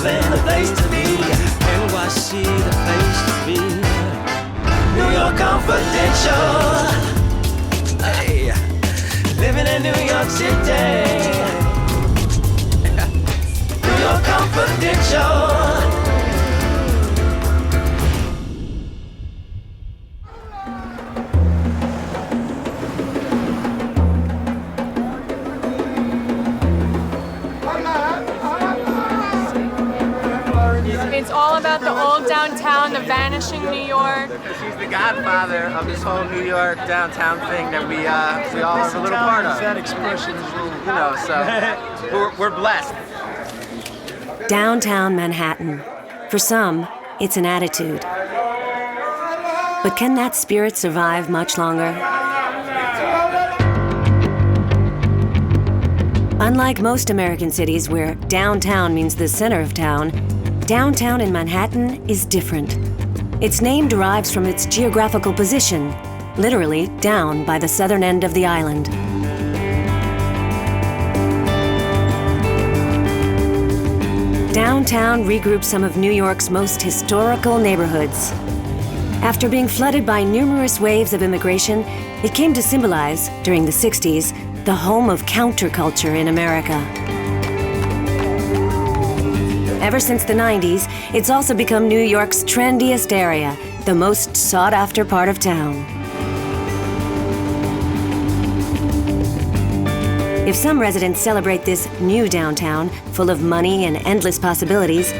and a place to be. NYC, the place to be. New York Confidential. Hey, living in New York City. New York Confidential. It's all about the old downtown, the vanishing New York. She's the godfather of this whole New York downtown thing that we all have a little part of. That expression is a little, you know, so we're blessed. Downtown Manhattan. For some, it's an attitude. But can that spirit survive much longer? Unlike most American cities where downtown means the center of town, downtown in Manhattan is different. Its name derives from its geographical position, literally down by the southern end of the island. Downtown regroups some of New York's most historical neighborhoods. After being flooded by numerous waves of immigration, it came to symbolize, during the 60s, the home of counterculture in America. Ever since the 90s, it's also become New York's trendiest area, the most sought-after part of town. If some residents celebrate this new downtown, full of money and endless possibilities,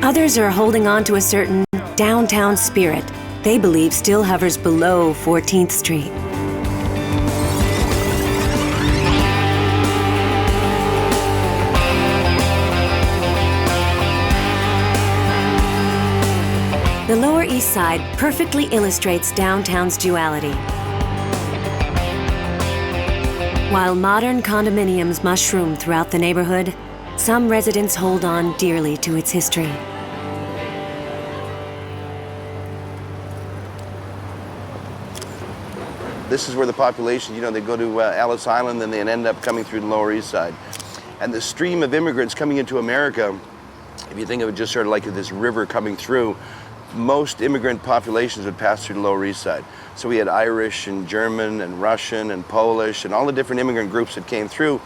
others are holding on to a certain downtown spirit they believe still hovers below 14th Street. The Lower East Side perfectly illustrates downtown's duality. While modern condominiums mushroom throughout the neighborhood, some residents hold on dearly to its history. This is where the population, you know, they go to Ellis Island and then end up coming through the Lower East Side. And the stream of immigrants coming into America, if you think of it just sort of like this river coming through, most immigrant populations would pass through the Lower East Side. So we had Irish and German and Russian and Polish and all the different immigrant groups that came through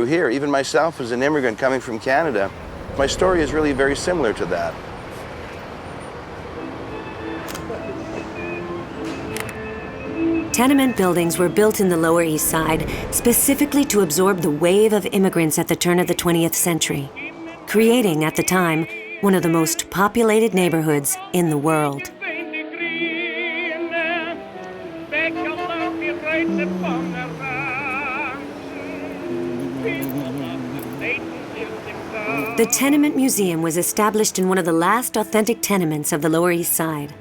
here. Even myself as an immigrant coming from Canada, my story is really very similar to that. Tenement buildings were built in the Lower East Side specifically to absorb the wave of immigrants at the turn of the 20th century, creating, at the time, one of the most populated neighborhoods in the world. The Tenement Museum was established in one of the last authentic tenements of the Lower East Side.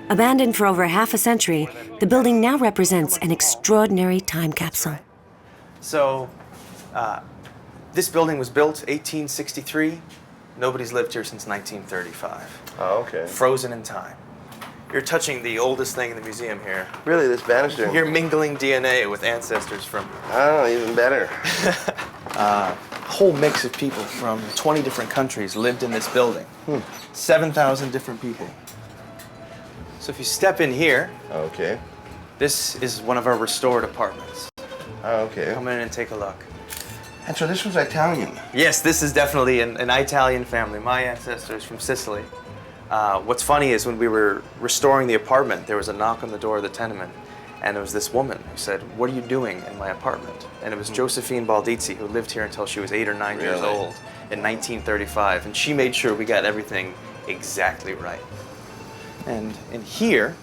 Abandoned for over half a century, the building now represents an extraordinary time capsule. So, this building was built 1863. Nobody's lived here since 1935. Oh, okay. Frozen in time. You're touching the oldest thing in the museum here. Really, this banister? You're mingling DNA with ancestors from... Oh, even better. A whole mix of people from 20 different countries lived in this building. 7,000 different people. So if you step in here... Okay. This is one of our restored apartments. Oh, okay. Come in and take a look. And so this was Italian? Yes, this is definitely an Italian family. My ancestors from Sicily. What's funny is when we were restoring the apartment, there was a knock on the door of the tenement, and it was this woman who said, "What are you doing in my apartment?" And it was Josephine Baldizzi, who lived here until she was 8 or 9 years old in 1935, and she made sure we got everything exactly right. And in here,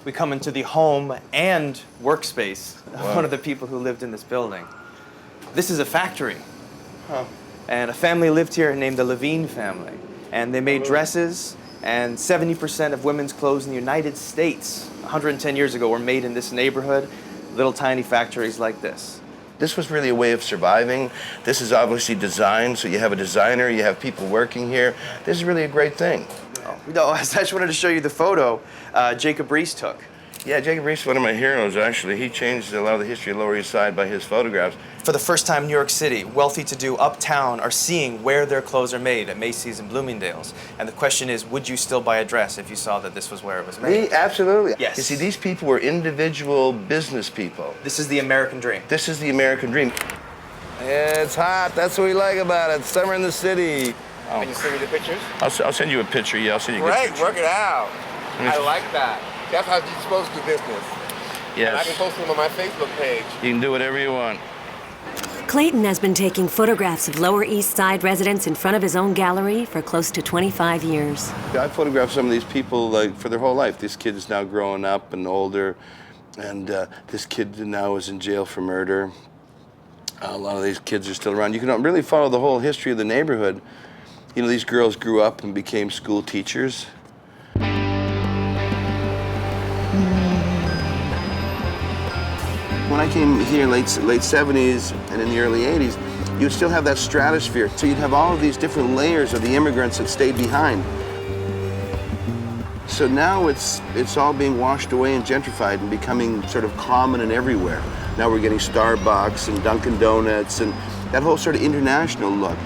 we come into the home and workspace of one of the people who lived in this building. This is a factory. And a family lived here named the Levine family. And they made dresses, and 70% of women's clothes in the United States 110 years ago were made in this neighborhood, little tiny factories like this. This was really a way of surviving. This is obviously designed, so you have a designer, you have people working here. This is really a great thing. No, I just wanted to show you the photo Jacob Reese took. Yeah, Jacob Riis is one of my heroes, actually. He changed a lot of the history of Lower East Side by his photographs. For the first time in New York City, wealthy-to-do uptown are seeing where their clothes are made at Macy's and Bloomingdale's. And the question is, would you still buy a dress if you saw that this was where it was made? Absolutely. Yes. You see, these people were individual business people. This is the American dream. This is the American dream. It's hot. That's what we like about it. Summer in the city. Oh. Can you send me the pictures? I'll send you a picture. Yeah, I'll send you a Great, good picture. work it out. I like that. That's how you're supposed to do business. Yes. And I can post them on my Facebook page. You can do whatever you want. Clayton has been taking photographs of Lower East Side residents in front of his own gallery for close to 25 years. I photographed some of these people like for their whole life. This kid is now growing up and older, and this kid now is in jail for murder. A lot of these kids are still around. You can really follow the whole history of the neighborhood. You know, these girls grew up and became school teachers. When I came here late 70s and in the early 80s, you'd still have that stratosphere. So you'd have all of these different layers of the immigrants that stayed behind. So now it's all being washed away and gentrified and becoming sort of common and everywhere. Now we're getting Starbucks and Dunkin' Donuts and that whole sort of international look.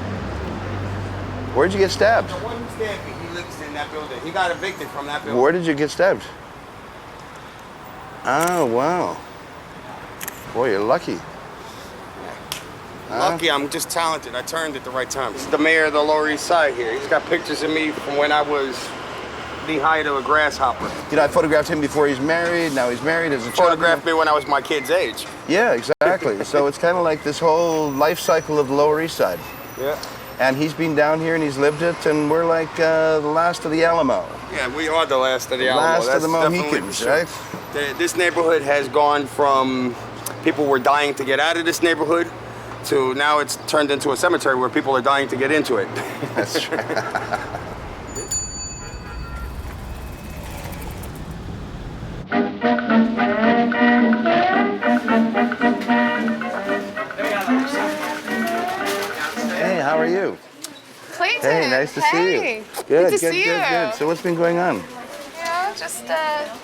Where'd you get stabbed? The one who stabbed me, he lives in that building. He got evicted from that building. Where did you get stabbed? Oh, wow. Boy, you're lucky. Lucky, I'm just talented. I turned at the right time. This is the mayor of the Lower East Side here. He's got pictures of me from when I was the height of a grasshopper. You know, I photographed him before he's married. Now he's married as a child. Photographed me when I was my kid's age. Yeah, exactly. So it's kind of like this whole life cycle of the Lower East Side. Yeah. And he's been down here and he's lived it, and we're like the last of the Alamo. Yeah, we are the last of the Alamo. Last That's of the definitely Mohicans, for sure. right? This neighborhood has gone from people were dying to get out of this neighborhood to now it's turned into a cemetery where people are dying to get into it. That's right. Hey, how are you? Clayton. Hey, nice to see you. Hey. Good, to see you. good. So what's been going on? Yeah, just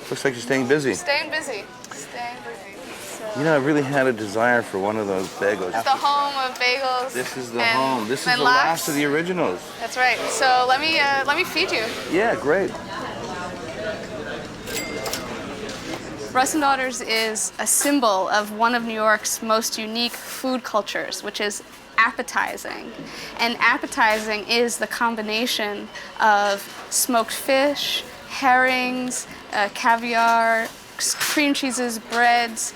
Looks like you're staying busy. staying busy. Staying busy. So. You know, I really had a desire for one of those bagels. It's the home of bagels. This is the and- home. This is and the lax. last of the originals. That's right. So let me feed you. Yeah, great. Russ and Daughters is a symbol of one of New York's most unique food cultures, which is appetizing. And appetizing is the combination of smoked fish, herrings, caviar, cream cheeses, breads.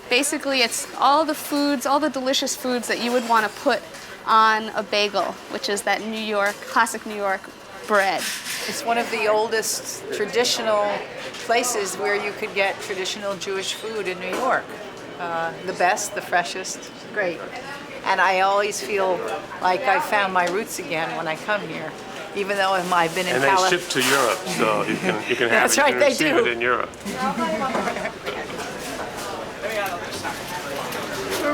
Basically, it's all the foods, all the delicious foods that you would want to put on a bagel, which is that New York, classic New York bread. It's one of the oldest traditional places where you could get traditional Jewish food in New York. The best, the freshest, great. And I always feel like I found my roots again when I come here, even though I've been in And they ship to Europe, so you can have That's it, right, you they can receive do. it in Europe.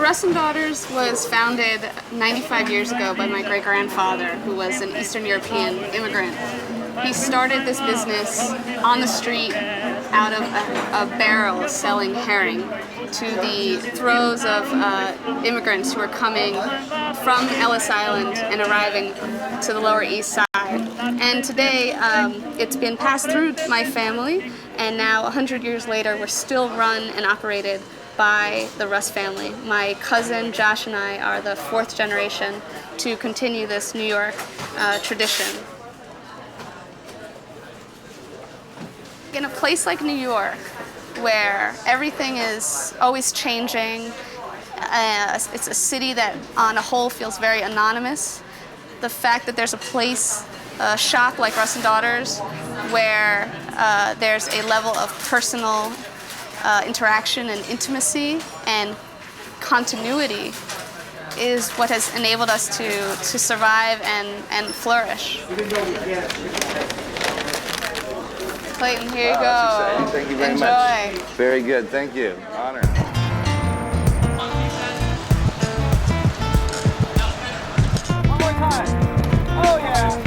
Russ and Daughters was founded 95 years ago by my great-grandfather, who was an Eastern European immigrant. He started this business on the street out of a barrel selling herring to the throes of immigrants who were coming from Ellis Island and arriving to the Lower East Side. And today it's been passed through my family, and now 100 years later we're still run and operated by the Russ family. My cousin Josh and I are the fourth generation to continue this New York tradition. In a place like New York, where everything is always changing, it's a city that on a whole feels very anonymous, the fact that there's a place, a shop like Russ and Daughters, where there's a level of personal interaction and intimacy and continuity is what has enabled us to survive and flourish. Clayton, here you go. Thank you very Enjoy. much. Very good, thank you. Honor. One more time. Oh, yeah.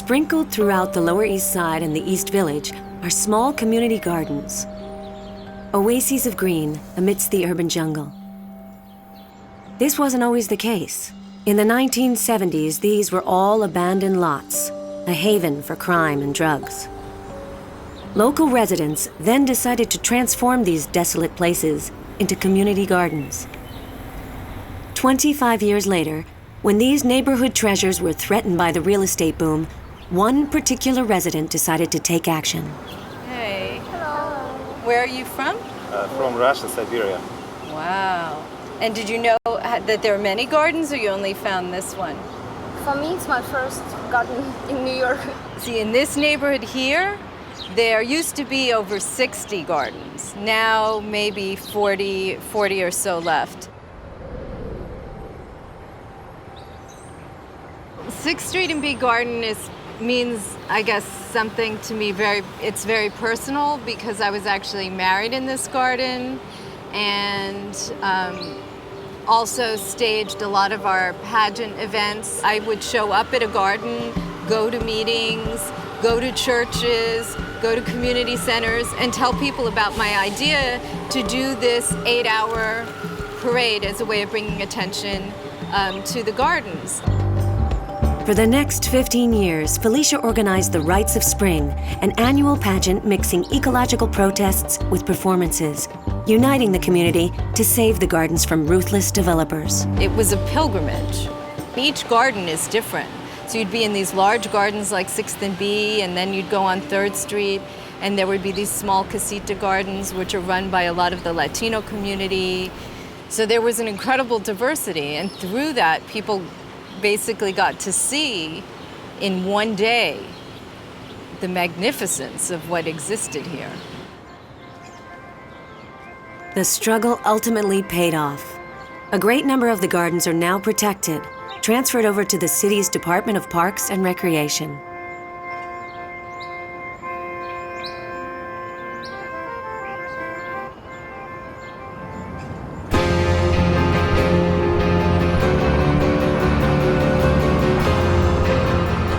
Sprinkled throughout the Lower East Side and the East Village are small community gardens, oases of green amidst the urban jungle. This wasn't always the case. In the 1970s, these were all abandoned lots, a haven for crime and drugs. Local residents then decided to transform these desolate places into community gardens. 25 years later, when these neighborhood treasures were threatened by the real estate boom, one particular resident decided to take action. Hey. Hello. Where are you from? From Russia, Siberia. Wow. And did you know that there are many gardens, or you only found this one? For me, it's my first garden in New York. See, in this neighborhood here, there used to be over 60 gardens. Now, maybe 40 or so left. 6th Street and B Garden means, I guess, something to me it's very personal, because I was actually married in this garden, and also staged a lot of our pageant events. I would show up at a garden, go to meetings, go to churches, go to community centers, and tell people about my idea to do this 8-hour parade as a way of bringing attention to the gardens. For the next 15 years, Felicia organized the Rites of Spring, an annual pageant mixing ecological protests with performances, uniting the community to save the gardens from ruthless developers. It was a pilgrimage. Each garden is different. So you'd be in these large gardens like 6th and B, and then you'd go on 3rd Street, and there would be these small casita gardens, which are run by a lot of the Latino community. So there was an incredible diversity, and through that, people basically got to see in one day the magnificence of what existed here. The struggle ultimately paid off. A great number of the gardens are now protected, transferred over to the city's Department of Parks and Recreation.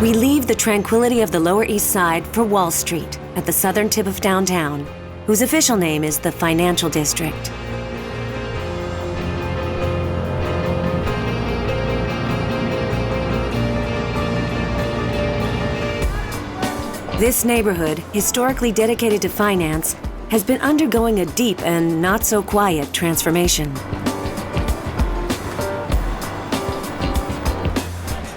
We leave the tranquility of the Lower East Side for Wall Street at the southern tip of downtown, whose official name is the Financial District. This neighborhood, historically dedicated to finance, has been undergoing a deep and not-so-quiet transformation.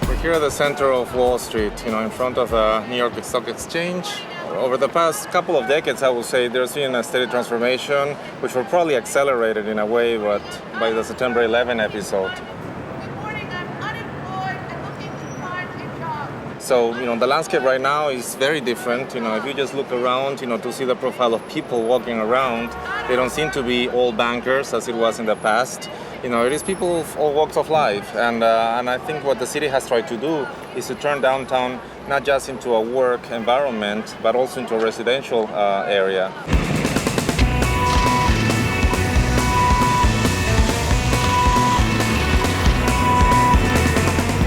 We're here at the center of Wall Street, in front of the New York Stock Exchange. Over the past couple of decades, I would say there's been a steady transformation, which will probably accelerated in a way, but by the September 11 episode. Good morning, I'm unemployed and looking to find a job. So, the landscape right now is very different. If you just look around, to see the profile of people walking around, they don't seem to be all bankers as it was in the past. It is people of all walks of life, and I think what the city has tried to do is to turn downtown not just into a work environment, but also into a residential area.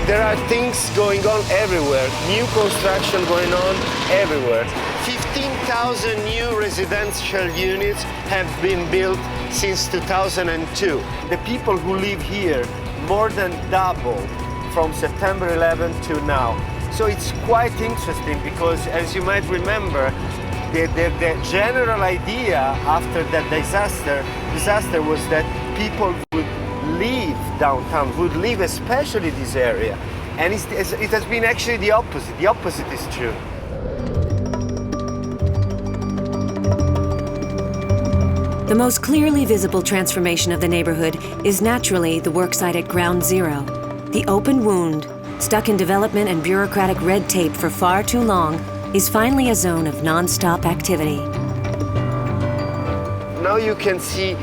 There are things going on everywhere, new construction going on everywhere. 15,000 new residential units have been built since 2002. The people who live here more than doubled from September 11 to now. So it's quite interesting because, as you might remember, the general idea after that disaster was that people would leave downtown, would leave especially this area. And it has been actually the opposite. The opposite is true. The most clearly visible transformation of the neighborhood is naturally the worksite at Ground Zero. The open wound, stuck in development and bureaucratic red tape for far too long, is finally a zone of non-stop activity. Now you can see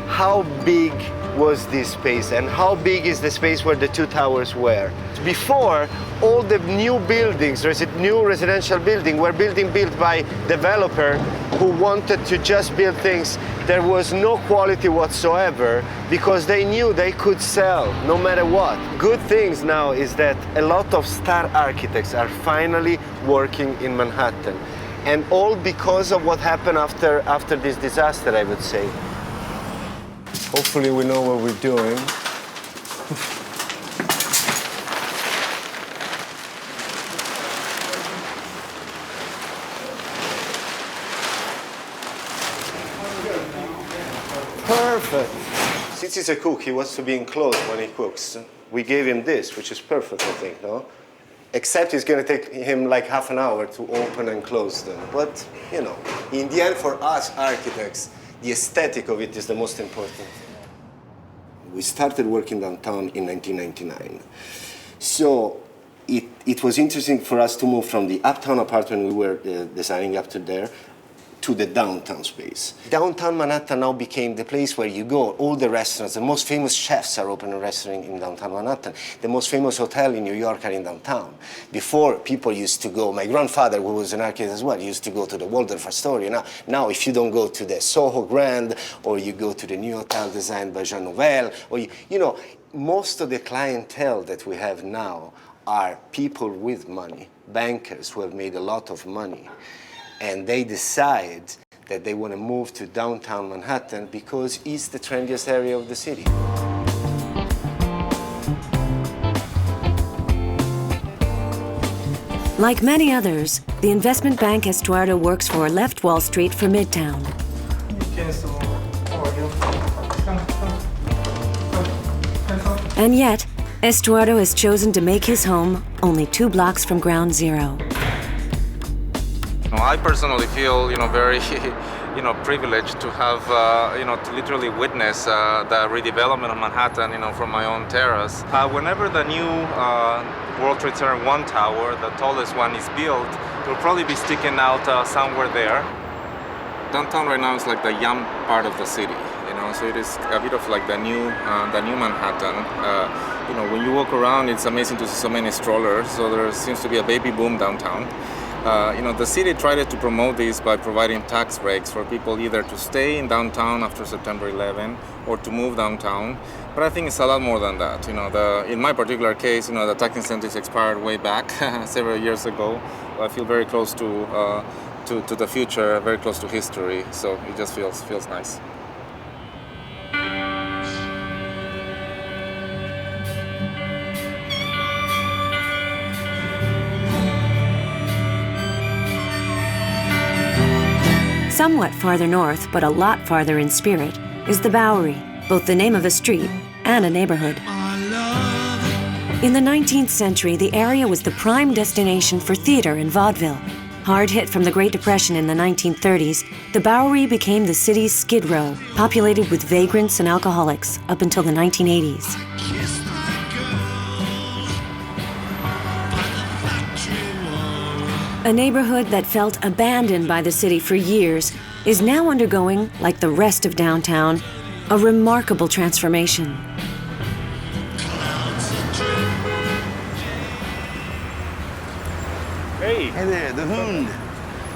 how big was this space and how big is the space where the two towers were. Before, all the new buildings, new residential buildings, were built by developers who wanted to just build things there was no quality whatsoever because they knew they could sell no matter what. Good things now is that a lot of star architects are finally working in Manhattan. And all because of what happened after this disaster, I would say. Hopefully we know what we're doing. Perfect. Since he's a cook, he wants to be enclosed when he cooks. We gave him this, which is perfect, I think, no? Except it's going to take him like half an hour to open and close them. But, you know, in the end, for us architects, the aesthetic of it is the most important. We started working downtown in 1999. So it was interesting for us to move from the uptown apartment we were designing up to there to the downtown space. Downtown Manhattan now became the place where you go. All the restaurants, the most famous chefs are opening a restaurant in downtown Manhattan. The most famous hotel in New York are in downtown. Before, people used to go, my grandfather, who was an architect as well, used to go to the Waldorf Astoria. Now if you don't go to the Soho Grand, or you go to the new hotel designed by Jean Nouvel, or you know, most of the clientele that we have now are people with money, bankers who have made a lot of money. And they decide that they want to move to downtown Manhattan because it's the trendiest area of the city. Like many others, the investment bank Estuardo works for left Wall Street for Midtown. And yet, Estuardo has chosen to make his home only 2 blocks from Ground Zero. I personally feel, very, privileged to have, to literally witness the redevelopment of Manhattan, from my own terrace. Whenever the new World Trade Center 1 tower, the tallest one, is built, it will probably be sticking out somewhere there. Downtown right now is like the young part of the city, so it is a bit of like the new Manhattan. When you walk around, it's amazing to see so many strollers. So there seems to be a baby boom downtown. The city tried to promote this by providing tax breaks for people either to stay in downtown after September 11 or to move downtown. But I think it's a lot more than that. In my particular case, the tax incentives expired way back several years ago. I feel very close to the future, very close to history. So it just feels nice. Somewhat farther north, but a lot farther in spirit, is the Bowery, both the name of a street and a neighborhood. In the 19th century, the area was the prime destination for theater and vaudeville. Hard hit from the Great Depression in the 1930s, the Bowery became the city's skid row, populated with vagrants and alcoholics up until the 1980s. A neighborhood that felt abandoned by the city for years is now undergoing, like the rest of downtown, a remarkable transformation. Hey there, the Hoon.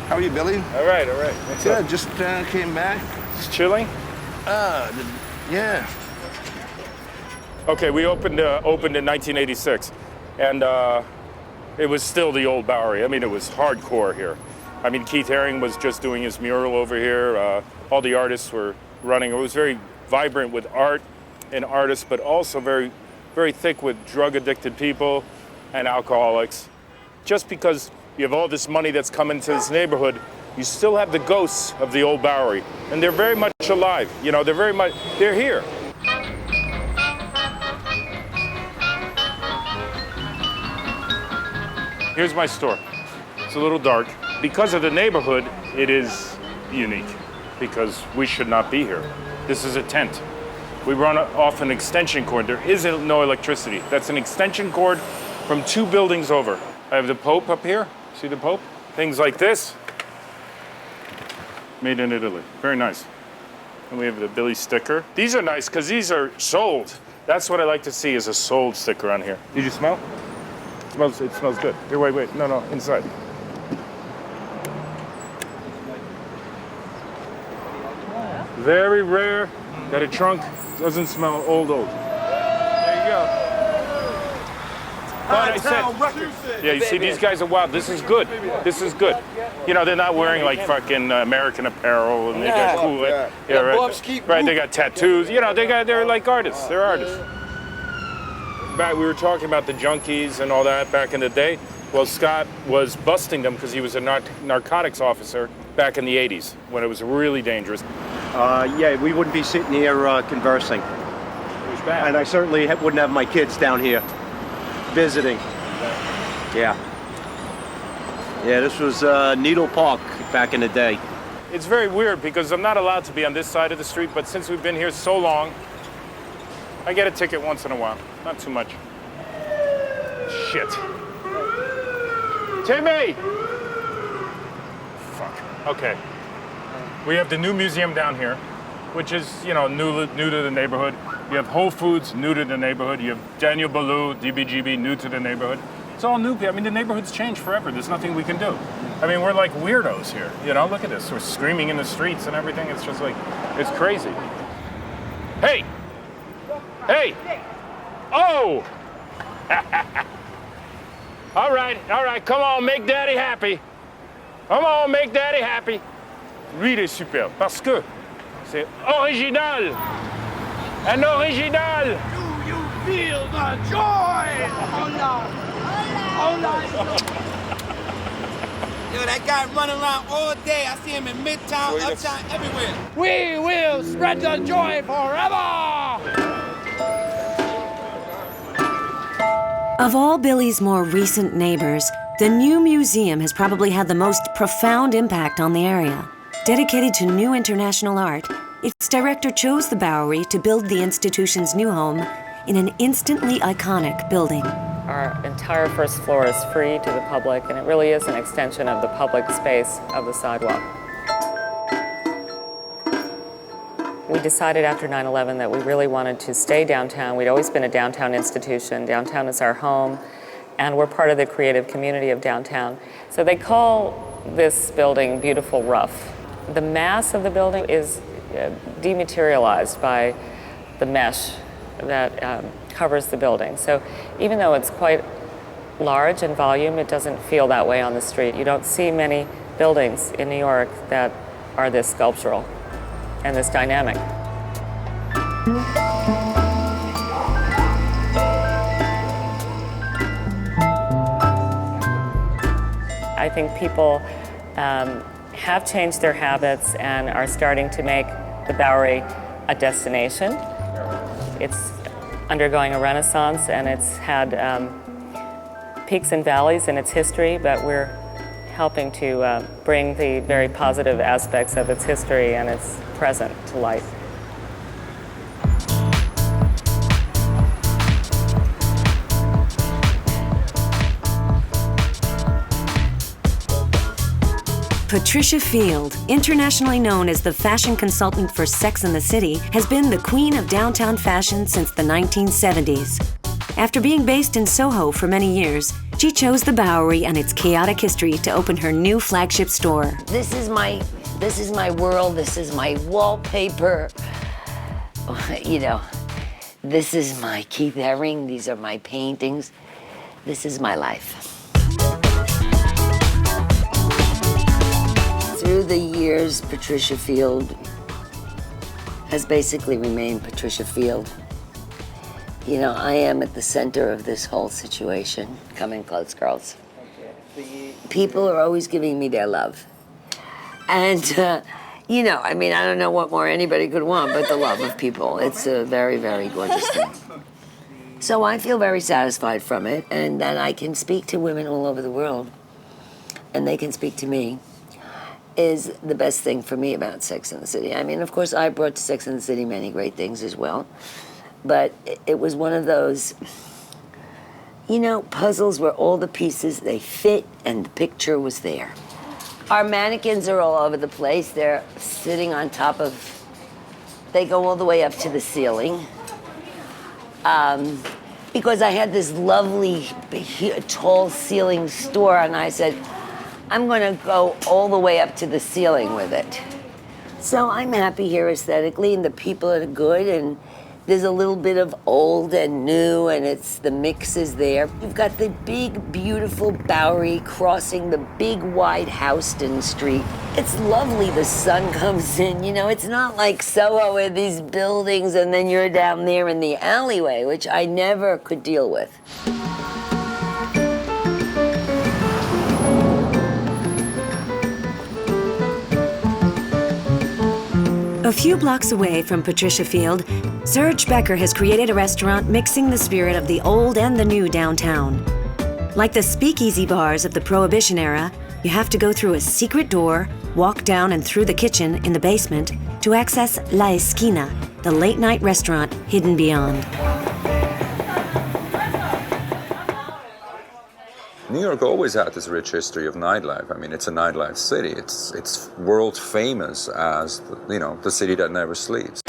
How are you, Billy? All right. What's Good, up? just came back. It's chilling? Yeah. Okay, we opened in 1986, and it was still the old Bowery. I mean, it was hardcore here. I mean, Keith Haring was just doing his mural over here. All the artists were running. It was very vibrant with art and artists, but also very, very thick with drug-addicted people and alcoholics. Just because you have all this money that's come into this neighborhood, you still have the ghosts of the old Bowery, and they're very much alive. They're here. Here's my store. It's a little dark. Because of the neighborhood, it is unique because we should not be here. This is a tent. We run off an extension cord. There is no electricity. That's an extension cord from 2 buildings over. I have the Pope up here. See the Pope? Things like this. Made in Italy. Very nice. And we have the Billy sticker. These are nice because these are sold. That's what I like to see is a sold sticker on here. Did you smell? It smells good. Here, wait. No, inside. Very rare that a trunk doesn't smell old. There you go. But I said, yeah, you see, these guys are wild. This is good. This is good. You know, they're not wearing like fucking American apparel, and they got cool. Yeah, right. Right, they got tattoos. You know, they're like artists. They're artists. We were talking about the junkies and all that back in the day. Well, Scott was busting them because he was a narcotics officer back in the 80s when it was really dangerous. Yeah, we wouldn't be sitting here conversing. It was bad. And I certainly wouldn't have my kids down here visiting. Yeah. Yeah, this was Needle Park back in the day. It's very weird because I'm not allowed to be on this side of the street, but since we've been here so long, I get a ticket once in a while. Not too much. Shit. Timmy! Fuck. Okay. We have the new museum down here, which is, you know, new to the neighborhood. You have Whole Foods, new to the neighborhood. You have Daniel Boulou, DBGB, new to the neighborhood. It's all new. I mean, the neighborhood's changed forever. There's nothing we can do. I mean, we're like weirdos here. You know, look at this. We're screaming in the streets and everything. It's just like, it's crazy. Hey! Hey! Oh! All right, come on, make daddy happy. Come on, make daddy happy. Lui, il est super, parce que c'est original. Un original. Do you feel the joy? Oh no. Oh no. Yo, that guy running around all day. I see him in Midtown, Uptown, everywhere. We will spread the joy forever. Of all Billy's more recent neighbors, the new museum has probably had the most profound impact on the area. Dedicated to new international art, its director chose the Bowery to build the institution's new home in an instantly iconic building. Our entire first floor is free to the public, and it really is an extension of the public space of the sidewalk. We decided after 9/11 that we really wanted to stay downtown. We'd always been a downtown institution. Downtown is our home, and we're part of the creative community of downtown. So they call this building Beautiful Rough. The mass of the building is dematerialized by the mesh that covers the building. So even though it's quite large in volume, it doesn't feel that way on the street. You don't see many buildings in New York that are this sculptural and this dynamic. I think people have changed their habits and are starting to make the Bowery a destination. It's undergoing a renaissance, and it's had peaks and valleys in its history, but we're helping to bring the very positive aspects of its history and its present to light. Patricia Field, internationally known as the fashion consultant for Sex and the City, has been the queen of downtown fashion since the 1970s. After being based in Soho for many years, she chose the Bowery and its chaotic history to open her new flagship store. This is my world, this is my wallpaper. You know, this is my Keith Haring, these are my paintings. This is my life. Through the years, Patricia Field has basically remained Patricia Field. You know, I am at the center of this whole situation. Come in close, girls. People are always giving me their love. And, you know, I mean, I don't know what more anybody could want but the love of people. It's a very, very gorgeous thing. So I feel very satisfied from it, and that I can speak to women all over the world, and they can speak to me, is the best thing for me about Sex and the City. I mean, of course, I brought to Sex and the City many great things as well, but it was one of those, you know, puzzles where all the pieces, they fit and the picture was there. Our mannequins are all over the place. They're sitting on top of, they go all the way up to the ceiling. Because I had this lovely, tall ceiling store, and I said, I'm gonna go all the way up to the ceiling with it. So I'm happy here aesthetically, and the people are good, and there's a little bit of old and new, and the mix is there. You've got the big, beautiful Bowery crossing the big, wide Houston Street. It's lovely, the sun comes in, you know, it's not like Soho with these buildings and then you're down there in the alleyway, which I never could deal with. A few blocks away from Patricia Field, Serge Becker has created a restaurant mixing the spirit of the old and the new downtown. Like the speakeasy bars of the Prohibition era, you have to go through a secret door, walk down and through the kitchen in the basement to access La Esquina, the late-night restaurant hidden beyond. New York always had this rich history of nightlife. I mean, it's a nightlife city. It's world famous as, you know, the city that never sleeps.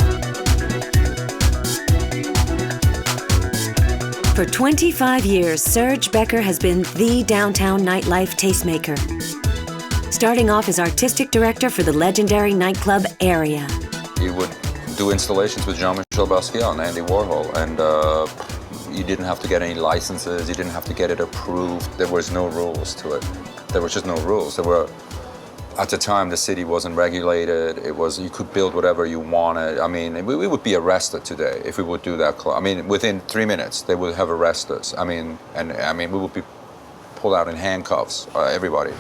For 25 years, Serge Becker has been the downtown nightlife tastemaker. Starting off as artistic director for the legendary nightclub Area. You would do installations with Jean-Michel Basquiat and Andy Warhol, and you didn't have to get any licenses, you didn't have to get it approved. There was no rules to it. There was just no rules. There were, at the time, the city wasn't regulated. It was, you could build whatever you wanted. I mean, we would be arrested today if we would do that club. I mean, within 3 minutes, they would have arrested us. I mean, we would be pulled out in handcuffs, everybody.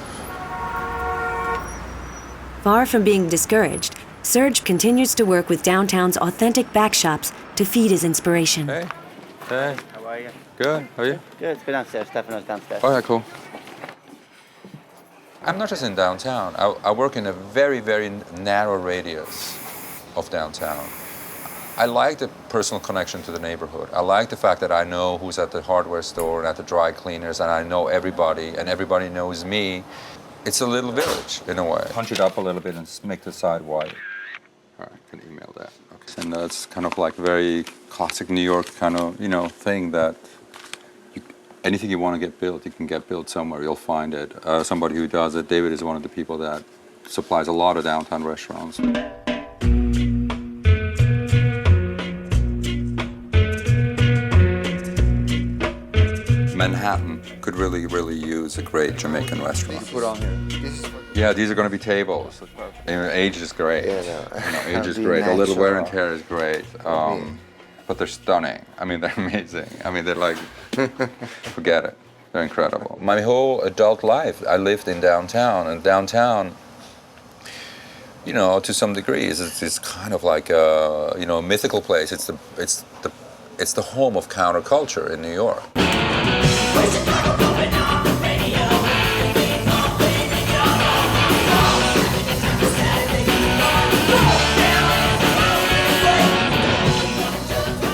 Far from being discouraged, Serge continues to work with downtown's authentic back shops to feed his inspiration. Hey. Hey. How are you? Good. How are you? Good. It's been downstairs. Stefano's downstairs. Oh, yeah, cool. I'm not just in downtown. I work in a very, very narrow radius of downtown. I like the personal connection to the neighborhood. I like the fact that I know who's at the hardware store and at the dry cleaners, and I know everybody, and everybody knows me. It's a little village, in a way. Punch it up a little bit and make the side wide. All right, can email that. Okay. And that's kind of like very classic New York kind of, you know, thing that anything you want to get built, you can get built somewhere. You'll find it. Somebody who does it. David is one of the people that supplies a lot of downtown restaurants. Manhattan could really, really use a great Jamaican restaurant. Put on here. Yeah, these are going to be tables. Age is great. Yeah, you know, age is great. A little wear and tear is great. But they're stunning. I mean, they're amazing. I mean, they're like, forget it. They're incredible. My whole adult life, I lived in downtown, and downtown, you know, to some degree, is kind of like a, you know, a mythical place. It's the home of counterculture in New York.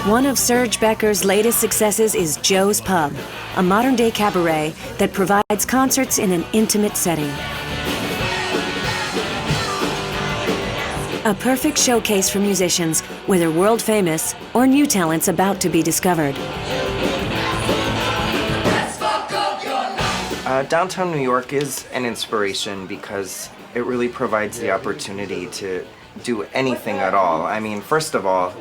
One of Serge Becker's latest successes is Joe's Pub, a modern-day cabaret that provides concerts in an intimate setting. A perfect showcase for musicians, whether world-famous or new talents about to be discovered. Downtown New York is an inspiration because it really provides the opportunity to do anything at all. I mean, first of all,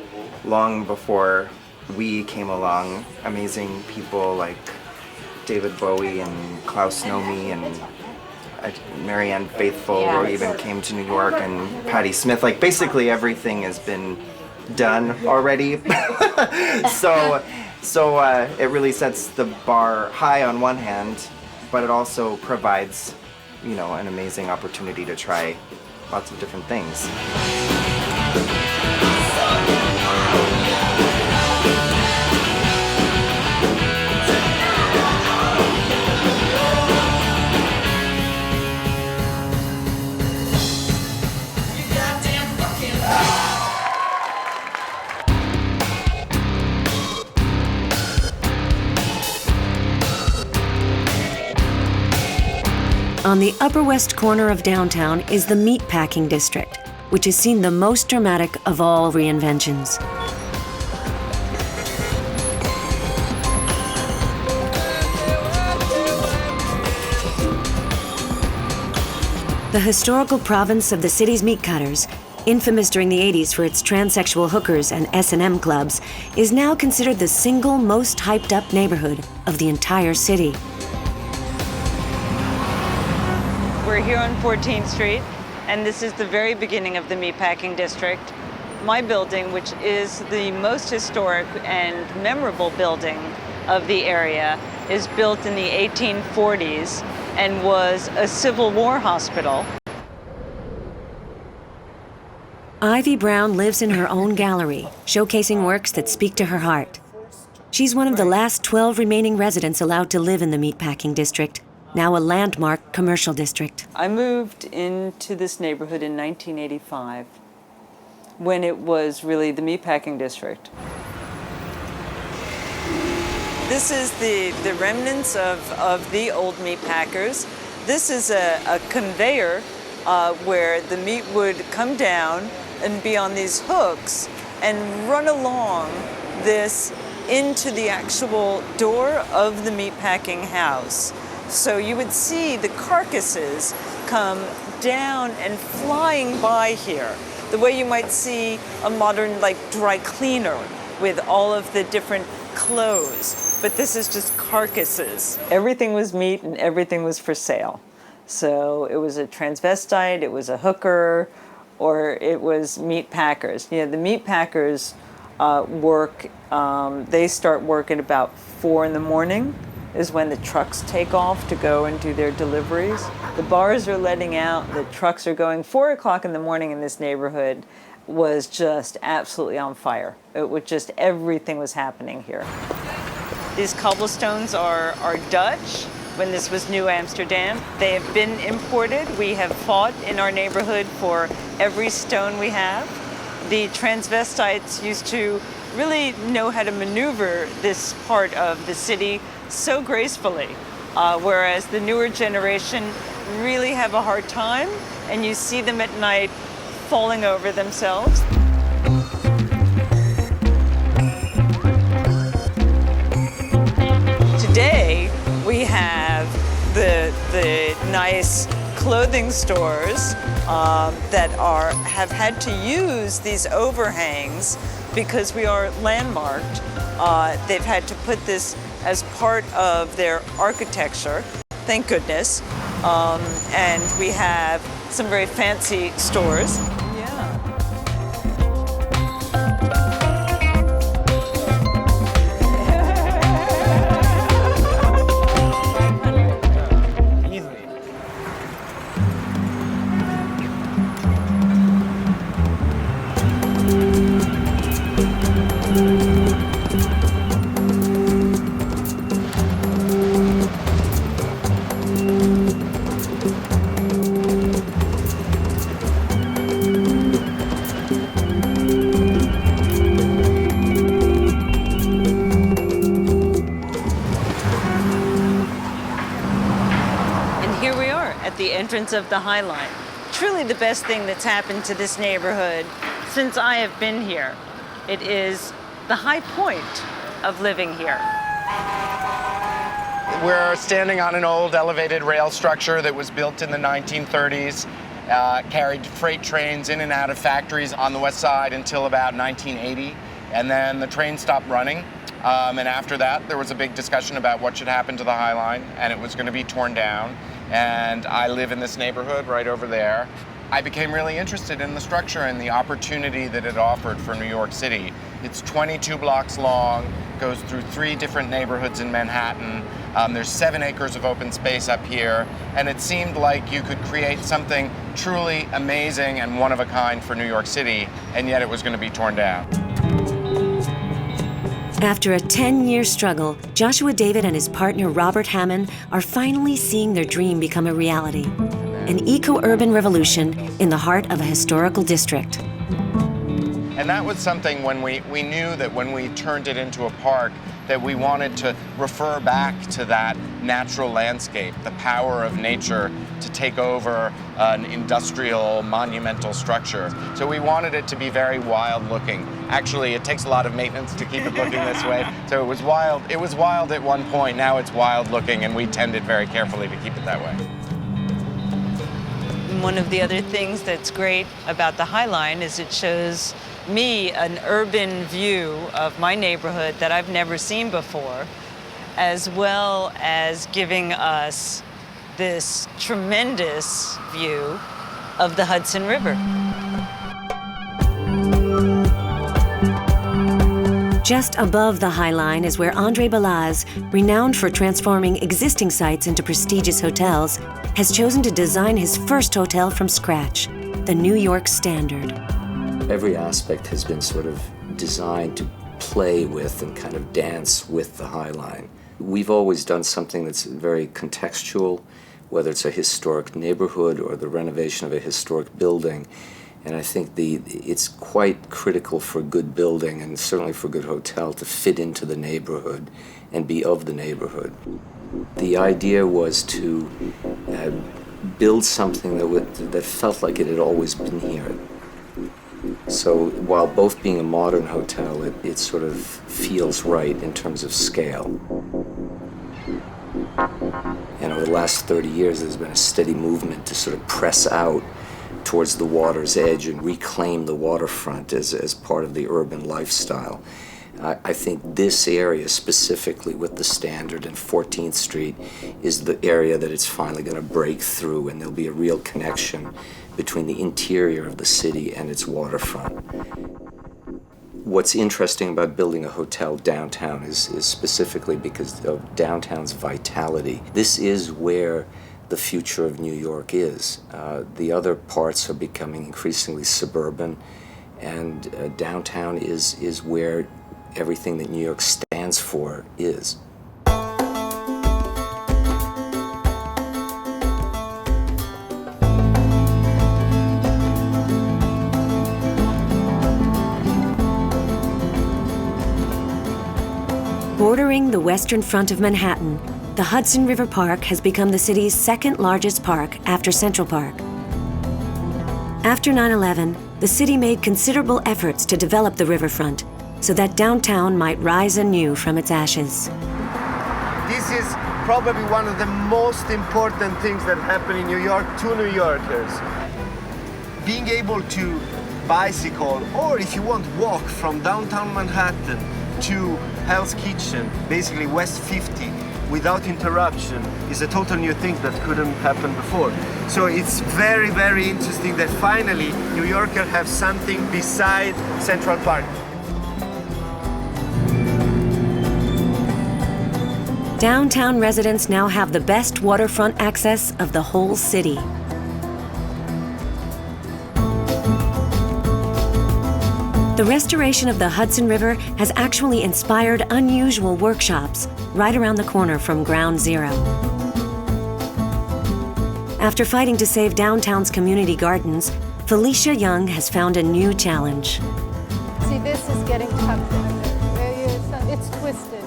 long before we came along, amazing people like David Bowie and Klaus Nomi and Marianne Faithfull even came to New York, and Patti Smith. Like, basically everything has been done already. So it really sets the bar high on one hand, but it also provides, you know, an amazing opportunity to try lots of different things. On the Upper West corner of downtown is the Meatpacking District, which has seen the most dramatic of all reinventions. The historical province of the city's meat cutters infamous during the 80s for its transsexual hookers and S&M clubs, is now considered the single most hyped-up neighborhood of the entire city. We're here on 14th Street, and this is the very beginning of the meatpacking district. My building, which is the most historic and memorable building of the area, is built in the 1840s and was a Civil War hospital. Ivy Brown lives in her own gallery, showcasing works that speak to her heart. She's one of the last 12 remaining residents allowed to live in the meatpacking district, now a landmark commercial district. I moved into this neighborhood in 1985, when it was really the meatpacking district. This is the remnants of the old meat packers. This is a conveyor where the meat would come down and be on these hooks and run along this into the actual door of the meatpacking house. So you would see the carcasses come down and flying by here, the way you might see a modern dry cleaner with all of the different clothes, but this is just carcasses. Everything was meat and everything was for sale. So it was a transvestite, it was a hooker, or it was meat packers. You know, the meat packers they start work at about 4 in the morning is when the trucks take off to go and do their deliveries. The bars are letting out, the trucks are going. 4 o'clock in the morning in this neighborhood was just absolutely on fire. It was just, everything was happening here. These cobblestones are Dutch. When this was New Amsterdam, they have been imported. We have fought in our neighborhood for every stone we have. The transvestites used to really know how to maneuver this part of the city so gracefully, whereas the newer generation really have a hard time, and you see them at night falling over themselves. Today, we have the nice clothing stores that have had to use these overhangs because we are landmarked. They've had to put this as part of their architecture, thank goodness. And we have some very fancy stores. Of the High Line. Truly the best thing that's happened to this neighborhood since I have been here. It is the high point of living here. We're standing on an old elevated rail structure that was built in the 1930s, carried freight trains in and out of factories on the west side until about 1980, and then the train stopped running. And after that, there was a big discussion about what should happen to the High Line, and it was going to be torn down. And I live in this neighborhood right over there. I became really interested in the structure and the opportunity that it offered for New York City. It's 22 blocks long, goes through 3 different neighborhoods in Manhattan. There's 7 acres of open space up here, and it seemed like you could create something truly amazing and one of a kind for New York City, and yet it was going to be torn down. After a 10-year struggle, Joshua David and his partner Robert Hammond are finally seeing their dream become a reality. An eco-urban revolution in the heart of a historical district. And that was something when we knew that when we turned it into a park, that we wanted to refer back to that natural landscape, the power of nature to take over an industrial, monumental structure. So we wanted it to be very wild looking. Actually, it takes a lot of maintenance to keep it looking this way. So it was wild. It was wild at one point, now it's wild looking, and we tended very carefully to keep it that way. one of the other things that's great about the High Line is it shows me an urban view of my neighborhood that I've never seen before, as well as giving us this tremendous view of the Hudson River. Just above the High Line is where André Balazs, renowned for transforming existing sites into prestigious hotels, has chosen to design his first hotel from scratch, the New York Standard. Every aspect has been sort of designed to play with and kind of dance with the High Line. We've always done something that's very contextual, whether it's a historic neighborhood or the renovation of a historic building. And I think it's quite critical for good building and certainly for good hotel to fit into the neighborhood and be of the neighborhood. The idea was to build something that felt like it had always been here. So while both being a modern hotel, it sort of feels right in terms of scale. And over the last 30 years, there's been a steady movement to sort of press out towards the water's edge and reclaim the waterfront as part of the urban lifestyle. I think this area specifically with the Standard and 14th Street is the area that it's finally going to break through, and there'll be a real connection between the interior of the city and its waterfront. What's interesting about building a hotel downtown is specifically because of downtown's vitality. This is where the future of New York is. The other parts are becoming increasingly suburban, and downtown is where everything that New York stands for is. Bordering the western front of Manhattan, the Hudson River Park has become the city's second largest park after Central Park. After 9/11, the city made considerable efforts to develop the riverfront so that downtown might rise anew from its ashes. This is probably one of the most important things that happen in New York to New Yorkers. Being able to bicycle, or if you want, walk from downtown Manhattan to Hell's Kitchen, basically West 50, without interruption is a total new thing that couldn't happen before. So it's very, very interesting that finally New Yorkers have something beside Central Park. Downtown residents now have the best waterfront access of the whole city. The restoration of the Hudson River has actually inspired unusual workshops right around the corner from Ground Zero. After fighting to save downtown's community gardens, Felicia Young has found a new challenge. See, this is getting tucked under. It's twisted.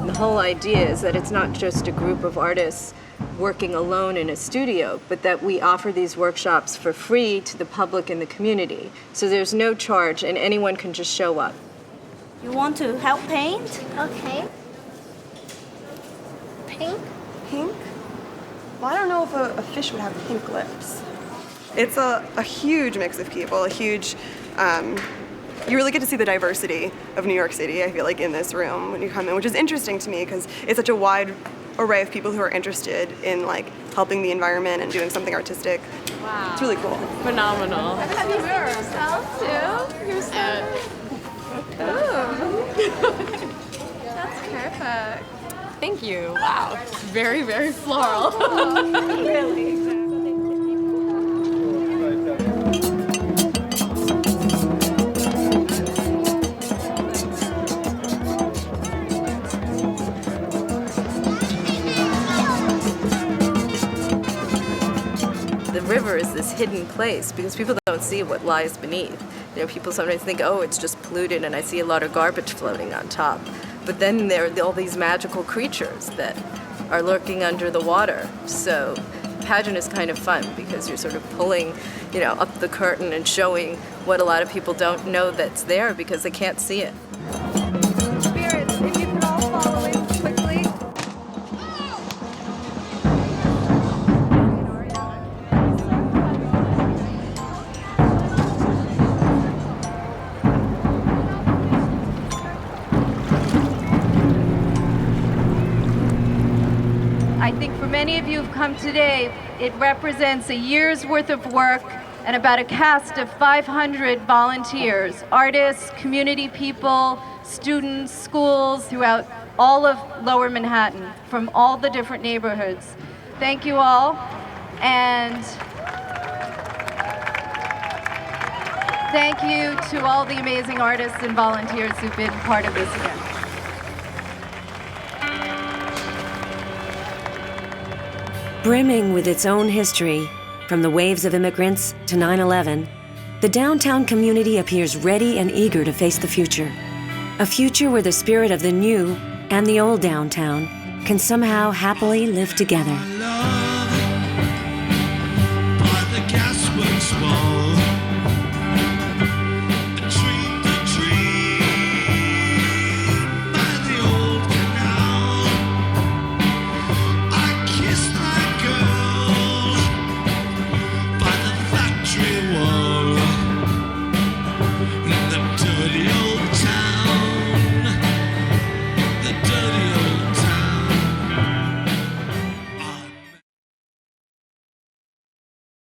The whole idea is that it's not just a group of artists working alone in a studio, but that we offer these workshops for free to the public in the community. So there's no charge and anyone can just show up. You want to help paint? Okay. Pink? Pink? Well, I don't know if a fish would have pink lips. It's a huge mix of people, a huge, you really get to see the diversity of New York City, I feel like, in this room when you come in, which is interesting to me because it's such a wide array of people who are interested in like helping the environment and doing something artistic. Wow. It's really cool. Phenomenal. Have you seen yourself too? You're so... That's perfect. Thank you. Wow. Very, very floral. Really? The river is this hidden place because people don't see what lies beneath. You know, people sometimes think, oh, it's just polluted and I see a lot of garbage floating on top. But then there are all these magical creatures that are lurking under the water. So pageant is kind of fun because you're sort of pulling, you know, up the curtain and showing what a lot of people don't know that's there because they can't see it. Spirits, if you could all follow in. I think for many of you who've come today, it represents a year's worth of work and about a cast of 500 volunteers, artists, community people, students, schools throughout all of Lower Manhattan from all the different neighborhoods. Thank you all, and thank you to all the amazing artists and volunteers who've been part of this event. Brimming with its own history, from the waves of immigrants to 9/11, the downtown community appears ready and eager to face the future. A future where the spirit of the new and the old downtown can somehow happily live together.